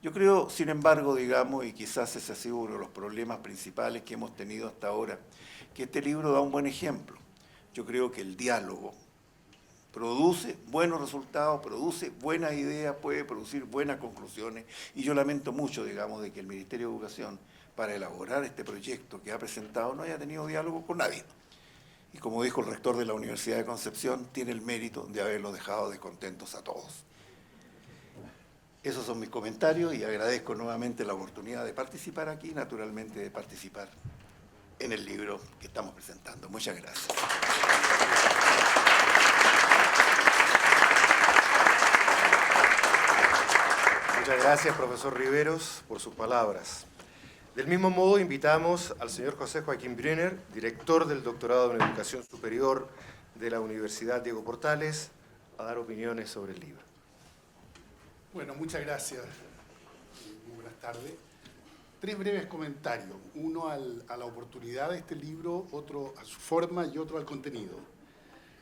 Yo creo, sin embargo, digamos, y quizás ese ha sido uno de los problemas principales que hemos tenido hasta ahora, que este libro da un buen ejemplo. Yo creo que el diálogo produce buenos resultados, produce buenas ideas, puede producir buenas conclusiones, y yo lamento mucho, digamos, de que el Ministerio de Educación, para elaborar este proyecto que ha presentado, no haya tenido diálogo con nadie. Y como dijo el rector de la Universidad de Concepción, tiene el mérito de haberlos dejado descontentos a todos. Esos son mis comentarios y agradezco nuevamente la oportunidad de participar aquí, naturalmente de participar en el libro que estamos presentando. Muchas gracias. Muchas gracias, profesor Riveros, por sus palabras. Del mismo modo, invitamos al señor José Joaquín Brunner, director del doctorado en Educación Superior de la Universidad Diego Portales, a dar opiniones sobre el libro. Bueno, muchas gracias. Muy buenas tardes. 3 breves comentarios. Uno a la oportunidad de este libro, otro a su forma y otro al contenido.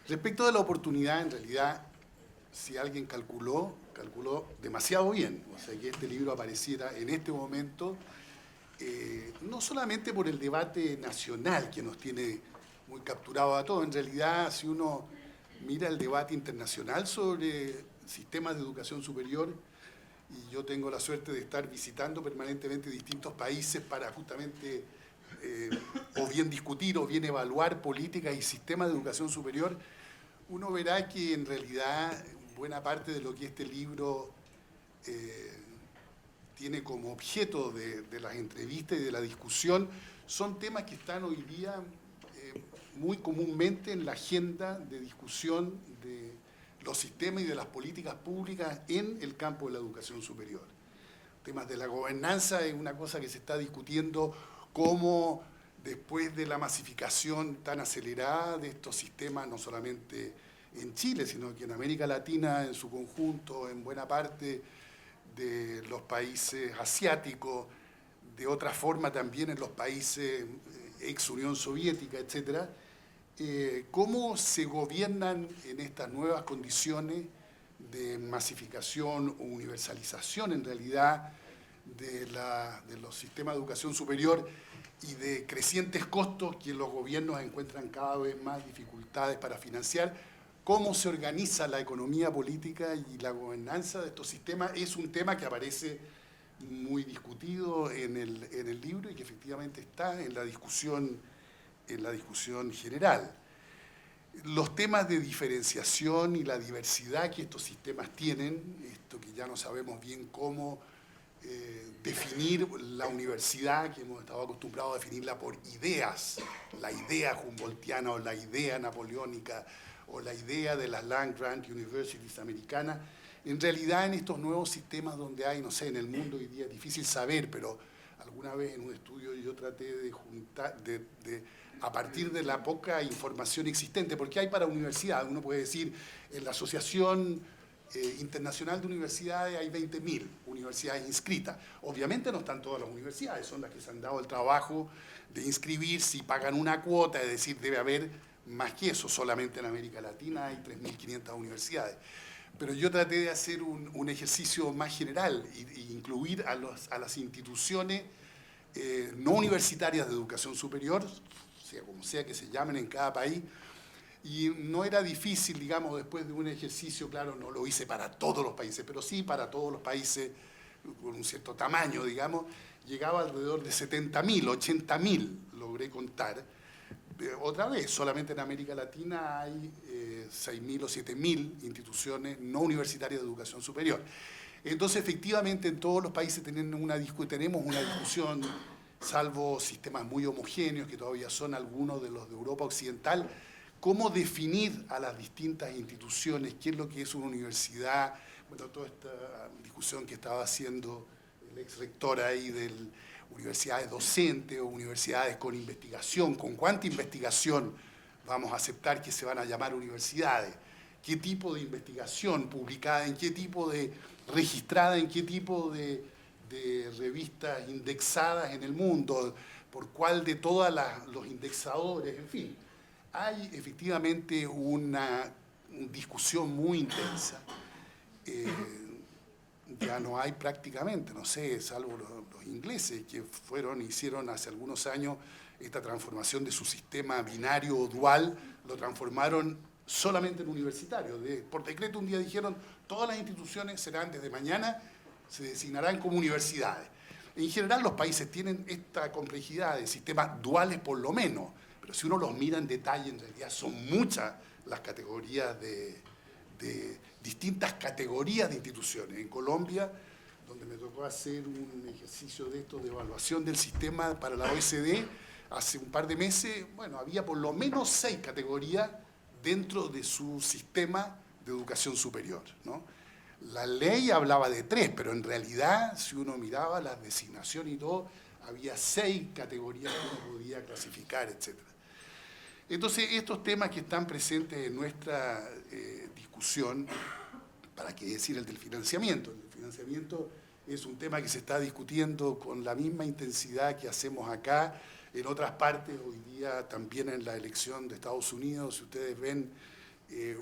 Respecto de la oportunidad, en realidad, si alguien calculó demasiado bien. O sea, que este libro apareciera en este momento, no solamente por el debate nacional que nos tiene muy capturado a todos. En realidad, si uno mira el debate internacional sobre sistemas de educación superior, y yo tengo la suerte de estar visitando permanentemente distintos países para justamente o bien discutir o bien evaluar políticas y sistemas de educación superior, uno verá que en realidad buena parte de lo que este libro tiene como objeto de las entrevistas y de la discusión son temas que están hoy día muy comúnmente en la agenda de discusión de los sistemas y de las políticas públicas en el campo de la educación superior. Temas de la gobernanza es una cosa que se está discutiendo, cómo después de la masificación tan acelerada de estos sistemas, no solamente en Chile, sino que en América Latina en su conjunto, en buena parte de los países asiáticos, de otra forma también en los países ex Unión Soviética, etcétera, cómo se gobiernan en estas nuevas condiciones de masificación o universalización en realidad de los sistemas de educación superior y de crecientes costos que los gobiernos encuentran cada vez más dificultades para financiar. Cómo se organiza la economía política y la gobernanza de estos sistemas es un tema que aparece muy discutido en el libro y que efectivamente está en la discusión general. Los temas de diferenciación y la diversidad que estos sistemas tienen, esto que ya no sabemos bien cómo definir la universidad, que hemos estado acostumbrados a definirla por ideas, la idea humboldtiana o la idea napoleónica o la idea de las land-grant universities americanas. En realidad, en estos nuevos sistemas donde hay, no sé, en el mundo hoy día es difícil saber, pero alguna vez en un estudio yo traté de juntar, a partir de la poca información existente, porque hay para universidades, uno puede decir, en la Asociación Internacional de Universidades hay 20.000 universidades inscritas. Obviamente no están todas las universidades, son las que se han dado el trabajo de inscribirse y pagan una cuota, es decir, debe haber más que eso. Solamente en América Latina hay 3.500 universidades. Pero yo traté de hacer un ejercicio más general e incluir a las instituciones no universitarias de educación superior, sea como sea que se llamen en cada país, y no era difícil, digamos, después de un ejercicio, claro, no lo hice para todos los países, pero sí para todos los países con un cierto tamaño, digamos, llegaba alrededor de 70.000, 80.000, logré contar. Otra vez, solamente en América Latina hay 6.000 o 7.000 instituciones no universitarias de educación superior. Entonces, efectivamente, en todos los países tenemos una discusión, salvo sistemas muy homogéneos, que todavía son algunos de los de Europa Occidental, cómo definir a las distintas instituciones, qué es lo que es una universidad. Bueno, toda esta discusión que estaba haciendo el ex rector ahí de universidades docentes o universidades con investigación, con cuánta investigación vamos a aceptar que se van a llamar universidades, qué tipo de investigación publicada, en qué tipo de registrada, en qué tipo de revistas indexadas en el mundo, por cuál de todos los indexadores, en fin. Hay efectivamente una discusión muy intensa. ya no hay prácticamente, no sé, salvo los ingleses que hicieron hace algunos años esta transformación de su sistema binario o dual, lo transformaron solamente en universitario. Por decreto un día dijeron, todas las instituciones serán desde mañana, se designarán como universidades. En general los países tienen esta complejidad de sistemas duales por lo menos, pero si uno los mira en detalle, en realidad son muchas las categorías de distintas categorías de instituciones. En Colombia, donde me tocó hacer un ejercicio de esto de evaluación del sistema para la OECD, hace un par de meses, bueno, había por lo menos 6 categorías dentro de su sistema de educación superior, ¿no? La ley hablaba de 3, pero en realidad, si uno miraba las designaciones y todo, había 6 categorías que uno podía clasificar, etc. Entonces, estos temas que están presentes en nuestra discusión, ¿para qué decir el del financiamiento? El del financiamiento es un tema que se está discutiendo con la misma intensidad que hacemos acá, en otras partes, hoy día también en la elección de Estados Unidos, si ustedes ven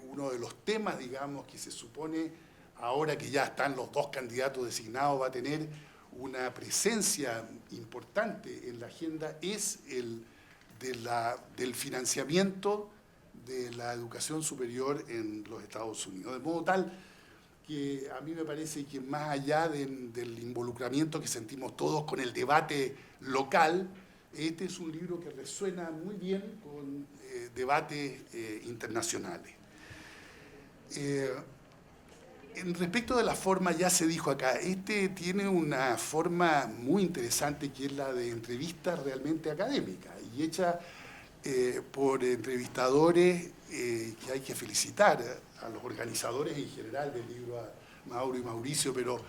uno de los temas, digamos, que se supone, ahora que ya están los 2 candidatos designados, va a tener una presencia importante en la agenda, es el del financiamiento de la educación superior en los Estados Unidos. De modo tal que a mí me parece que más allá del involucramiento que sentimos todos con el debate local, este es un libro que resuena muy bien con debates internacionales. Respecto de la forma, ya se dijo acá, este tiene una forma muy interesante que es la de entrevista realmente académica y hecha por entrevistadores que hay que felicitar a los organizadores en general del libro, a Mauro y Mauricio, pero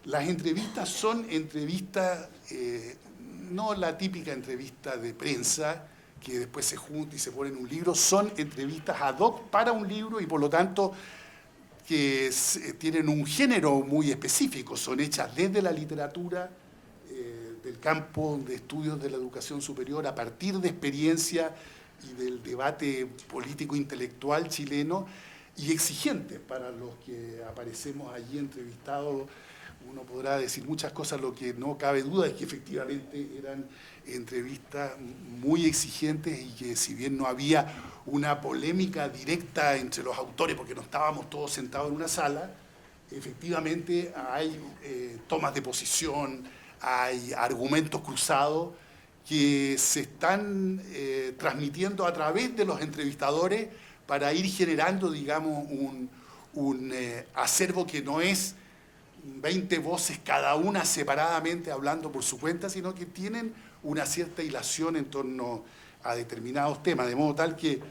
las entrevistas son entrevistas, no la típica entrevista de prensa que después se junta y se pone en un libro, son entrevistas ad hoc para un libro y por lo tanto que tienen un género muy específico, son hechas desde la literatura, del campo de estudios de la educación superior, a partir de experiencia y del debate político-intelectual chileno, y exigentes para los que aparecemos allí entrevistados. Uno podrá decir muchas cosas, lo que no cabe duda es que efectivamente eran entrevistas muy exigentes y que si bien no había una polémica directa entre los autores, porque no estábamos todos sentados en una sala, efectivamente hay tomas de posición, hay argumentos cruzados que se están transmitiendo a través de los entrevistadores para ir generando, digamos, un acervo que no es 20 voces cada una separadamente hablando por su cuenta, sino que tienen una cierta hilación en torno a determinados temas, de modo tal que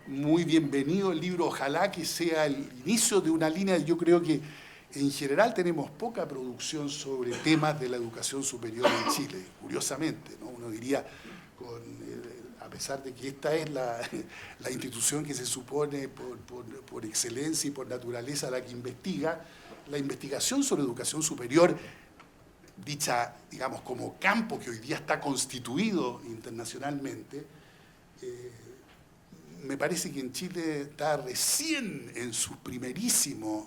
muy bienvenido el libro, ojalá que sea el inicio de una línea. Yo creo que en general tenemos poca producción sobre temas de la educación superior en Chile, curiosamente, ¿no? Uno diría, a pesar de que esta es la institución que se supone por excelencia y por naturaleza la que investiga, la investigación sobre educación superior, dicha, digamos, como campo que hoy día está constituido internacionalmente, me parece que en Chile está recién en sus primerísimos,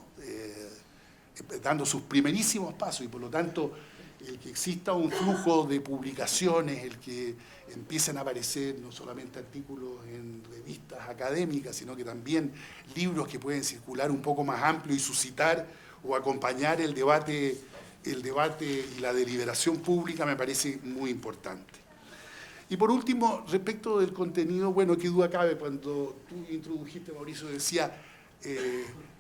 dando sus primerísimos pasos, y por lo tanto el que exista un flujo de publicaciones, el que empiecen a aparecer no solamente artículos en revistas académicas, sino que también libros que pueden circular un poco más amplio y suscitar o acompañar el debate y la deliberación pública, me parece muy importante. Y por último, respecto del contenido, bueno, qué duda cabe, cuando tú introdujiste, Mauricio, decía,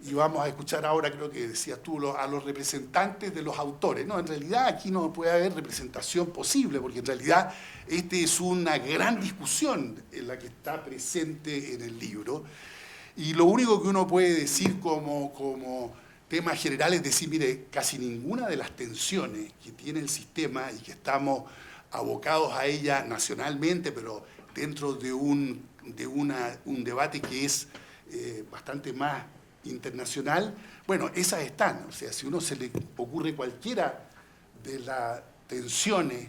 y vamos a escuchar ahora, creo que decías tú, a los representantes de los autores. No, en realidad aquí no puede haber representación posible, porque en realidad esta es una gran discusión en la que está presente en el libro, y lo único que uno puede decir como tema general es decir, mire, casi ninguna de las tensiones que tiene el sistema y que estamos abocados a ella nacionalmente, pero dentro de un debate que es bastante más internacional, bueno, esas están. O sea, si uno se le ocurre cualquiera de las tensiones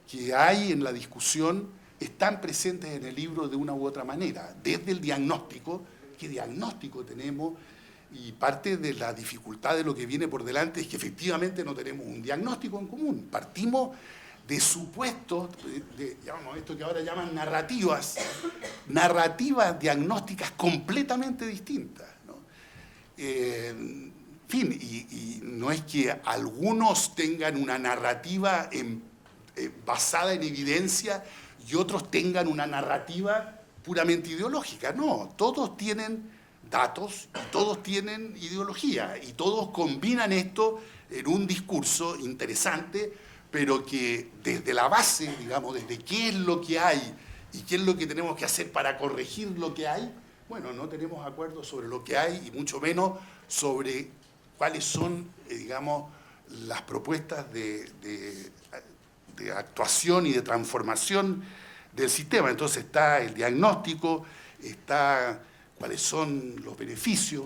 que hay en la discusión, están presentes en el libro de una u otra manera, desde el diagnóstico, qué diagnóstico tenemos Y parte de la dificultad de lo que viene por delante es que efectivamente no tenemos un diagnóstico en común. Partimos de supuestos, digamos, esto que ahora llaman narrativas diagnósticas completamente distintas, ¿no? En fin, y no es que algunos tengan una narrativa basada en evidencia y otros tengan una narrativa puramente ideológica. No, todos tienen datos y todos tienen ideología y todos combinan esto en un discurso interesante, pero que desde la base, digamos, desde qué es lo que hay y qué es lo que tenemos que hacer para corregir lo que hay, bueno, no tenemos acuerdo sobre lo que hay y mucho menos sobre cuáles son, digamos, las propuestas de actuación y de transformación del sistema. Entonces está el diagnóstico, está cuáles son los beneficios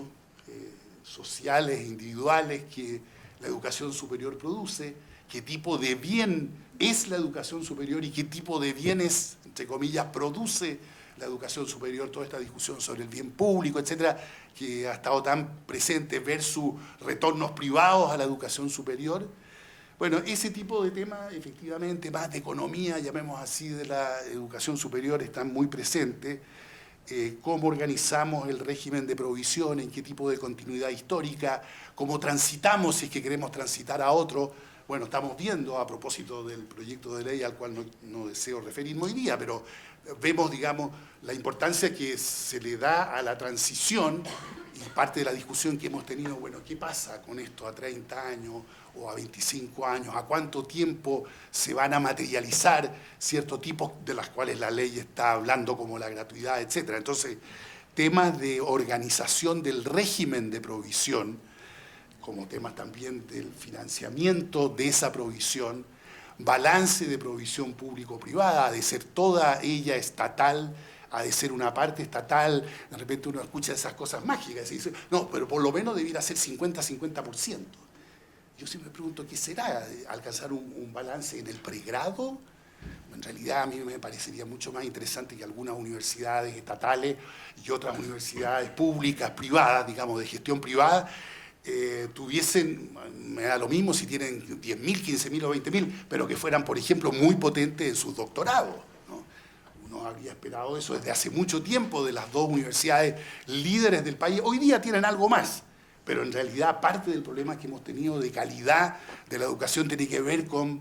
sociales e individuales que la educación superior produce, qué tipo de bien es la educación superior y qué tipo de bienes, entre comillas, produce la educación superior, toda esta discusión sobre el bien público, etcétera, que ha estado tan presente versus retornos privados a la educación superior. Bueno, ese tipo de temas, efectivamente, más de economía, llamemos así, de la educación superior, están muy presentes. Cómo organizamos el régimen de provisión, en qué tipo de continuidad histórica, cómo transitamos si es que queremos transitar a otro. Bueno, estamos viendo, a propósito del proyecto de ley al cual no deseo referirme hoy día, pero vemos, digamos, la importancia que se le da a la transición y parte de la discusión que hemos tenido, bueno, ¿qué pasa con esto a 30 años o a 25 años? ¿A cuánto tiempo se van a materializar ciertos tipos de las cuales la ley está hablando, como la gratuidad, etcétera? Entonces, temas de organización del régimen de provisión, como temas también del financiamiento de esa provisión, balance de provisión público-privada, ha de ser toda ella estatal, ha de ser una parte estatal. De repente uno escucha esas cosas mágicas y dice, no, pero por lo menos debiera ser 50-50%. Yo siempre me pregunto, ¿qué será? ¿Alcanzar un balance en el pregrado? En realidad a mí me parecería mucho más interesante que algunas universidades estatales y otras universidades públicas, privadas, digamos, de gestión privada, tuviesen, me da lo mismo si tienen 10.000, 15.000 o 20.000, pero que fueran, por ejemplo, muy potentes en sus doctorados, ¿no? Uno habría esperado eso desde hace mucho tiempo de las dos universidades líderes del país. Hoy día tienen algo más, pero en realidad parte del problema que hemos tenido de calidad de la educación tiene que ver con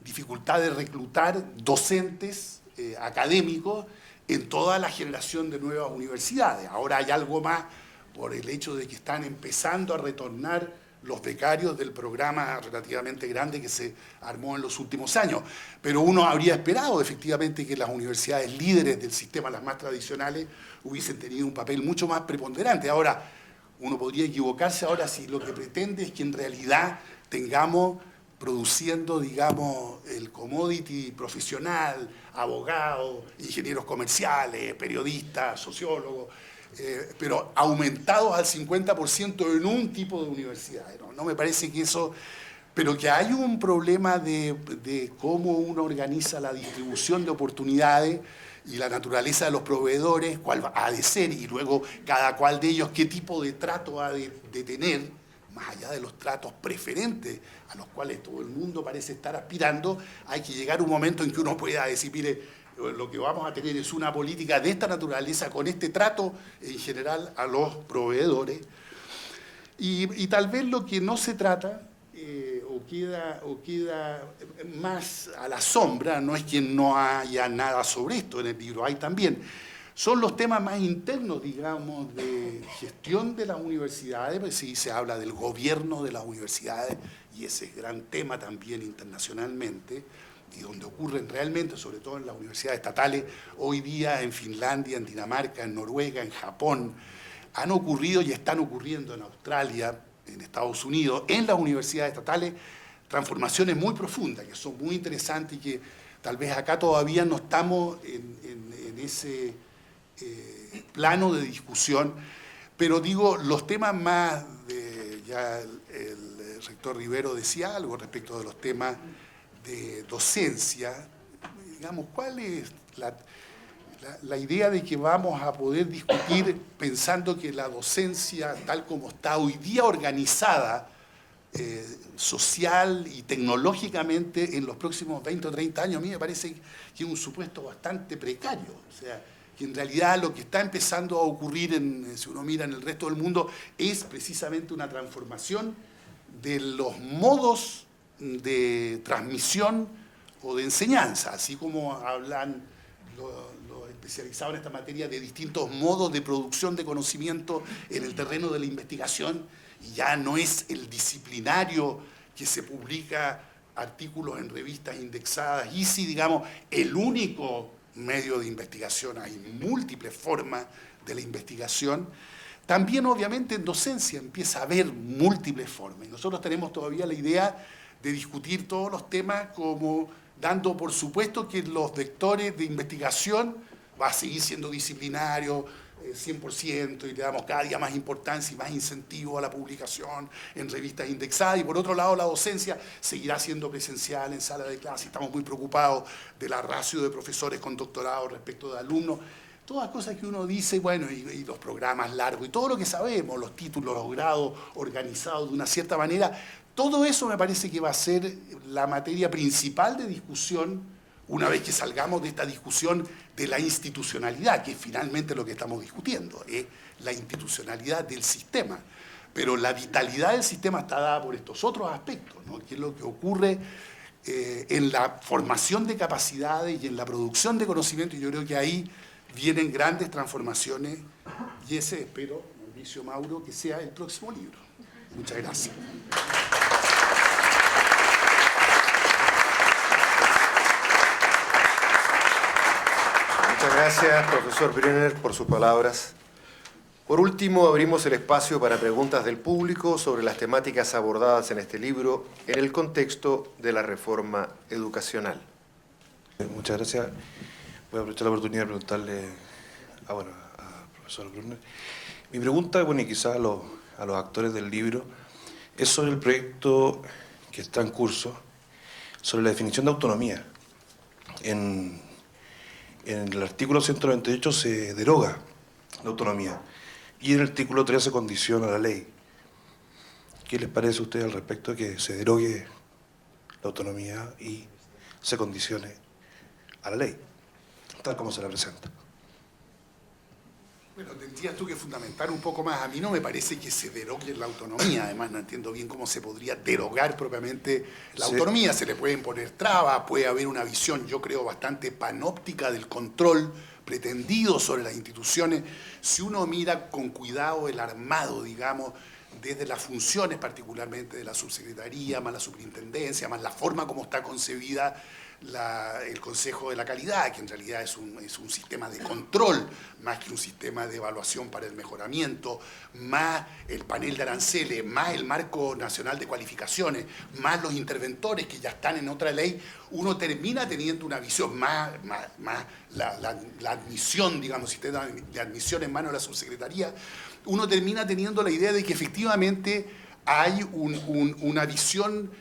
dificultad de reclutar docentes académicos en toda la generación de nuevas universidades. Ahora hay algo más por el hecho de que están empezando a retornar los becarios del programa relativamente grande que se armó en los últimos años. Pero uno habría esperado efectivamente que las universidades líderes del sistema, las más tradicionales, hubiesen tenido un papel mucho más preponderante. Ahora, uno podría equivocarse ahora si lo que pretende es que en realidad tengamos produciendo, digamos, el commodity profesional, abogados, ingenieros comerciales, periodistas, sociólogos, pero aumentados al 50% en un tipo de universidades. No me parece que eso... Pero que hay un problema de cómo uno organiza la distribución de oportunidades y la naturaleza de los proveedores, cuál ha de ser, y luego cada cual de ellos qué tipo de trato ha de tener, más allá de los tratos preferentes a los cuales todo el mundo parece estar aspirando. Hay que llegar a un momento en que uno pueda decir, mire, lo que vamos a tener es una política de esta naturaleza con este trato en general a los proveedores. Y tal vez lo que no se trata o queda más a la sombra, no es que no haya nada sobre esto en el libro, hay también, son los temas más internos, digamos, de gestión de las universidades. Pues sí, se habla del gobierno de las universidades y ese es gran tema también internacionalmente, y donde ocurren realmente, sobre todo en las universidades estatales, hoy día en Finlandia, en Dinamarca, en Noruega, en Japón, han ocurrido y están ocurriendo en Australia, en Estados Unidos, en las universidades estatales, transformaciones muy profundas, que son muy interesantes y que tal vez acá todavía no estamos en ese plano de discusión. Pero digo, los temas más, ya el rector Rivero decía algo respecto de los temas de docencia, digamos, ¿cuál es la la idea de que vamos a poder discutir pensando que la docencia, tal como está hoy día organizada, social y tecnológicamente en los próximos 20 o 30 años, a mí me parece que es un supuesto bastante precario. O sea, que en realidad lo que está empezando a ocurrir, si uno mira en el resto del mundo, es precisamente una transformación de los modos de transmisión o de enseñanza, así como hablan los especializados en esta materia de distintos modos de producción de conocimiento en el terreno de la investigación, y ya no es el disciplinario que se publica artículos en revistas indexadas, y sí, digamos, el único medio de investigación. Hay múltiples formas de la investigación. También, obviamente, en docencia empieza a haber múltiples formas. Y nosotros tenemos todavía la idea de discutir todos los temas como dando por supuesto que los vectores de investigación va a seguir siendo disciplinario, 100%, y le damos cada día más importancia y más incentivo a la publicación en revistas indexadas, y por otro lado la docencia seguirá siendo presencial en sala de clase. Estamos muy preocupados de la ratio de profesores con doctorado respecto de alumnos, todas cosas que uno dice, bueno, y los programas largos y todo lo que sabemos, los títulos, los grados organizados de una cierta manera, todo eso me parece que va a ser la materia principal de discusión una vez que salgamos de esta discusión de la institucionalidad, que es finalmente lo que estamos discutiendo, la institucionalidad del sistema. Pero la vitalidad del sistema está dada por estos otros aspectos, ¿no? Que es lo que ocurre en la formación de capacidades y en la producción de conocimiento, y yo creo que ahí vienen grandes transformaciones, y ese espero, Mauricio, Mauro, que sea el próximo libro. Muchas gracias. Muchas gracias, profesor Brunner, por sus palabras. Por último, abrimos el espacio para preguntas del público sobre las temáticas abordadas en este libro en el contexto de la reforma educacional. Muchas gracias. Voy a aprovechar la oportunidad de preguntarle al profesor Brunner. Mi pregunta, bueno, y quizás a los actores del libro, es sobre el proyecto que está en curso, sobre la definición de autonomía. En el artículo 198 se deroga la autonomía y en el artículo 3 se condiciona la ley. ¿Qué les parece a ustedes al respecto de que se derogue la autonomía y se condicione a la ley, tal como se la presenta? Bueno, tendrías tú que fundamentar un poco más. A mí no me parece que se derogue la autonomía. Además, no entiendo bien cómo se podría derogar propiamente la autonomía. Se le pueden poner trabas, puede haber una visión, yo creo, bastante panóptica del control pretendido sobre las instituciones. Si uno mira con cuidado el armado, digamos, desde las funciones particularmente de la subsecretaría, más la superintendencia, más la forma como está concebida el Consejo de la Calidad, que en realidad es un sistema de control más que un sistema de evaluación para el mejoramiento, más el panel de aranceles, más el marco nacional de cualificaciones, más los interventores que ya están en otra ley, uno termina teniendo una visión más la admisión, digamos, sistema de admisión en manos de la subsecretaría, uno termina teniendo la idea de que efectivamente hay una visión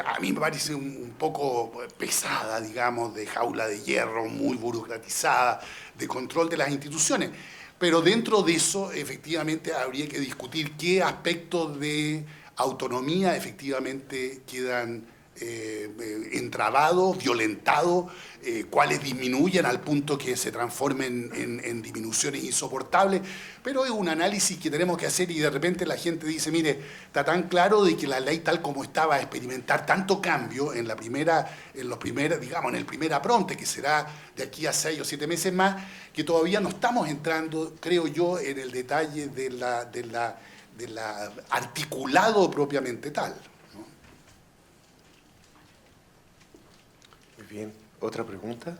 a mí me parece un poco pesada, digamos, de jaula de hierro, muy burocratizada, de control de las instituciones. Pero dentro de eso, efectivamente, habría que discutir qué aspectos de autonomía efectivamente quedan entrabados, violentados, cuáles disminuyen al punto que se transformen en disminuciones insoportables, pero es un análisis que tenemos que hacer y de repente la gente dice, mire, está tan claro de que la ley tal como está va a experimentar tanto cambio en el primer apronte, que será de aquí a 6 o 7 meses más, que todavía no estamos entrando, creo yo, en el detalle de la articulado propiamente tal. Bien, ¿otra pregunta?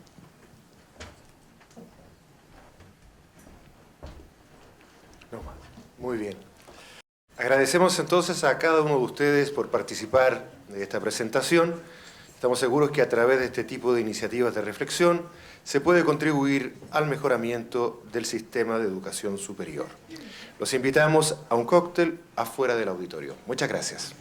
No más. Muy bien. Agradecemos entonces a cada uno de ustedes por participar de esta presentación. Estamos seguros que a través de este tipo de iniciativas de reflexión se puede contribuir al mejoramiento del sistema de educación superior. Los invitamos a un cóctel afuera del auditorio. Muchas gracias.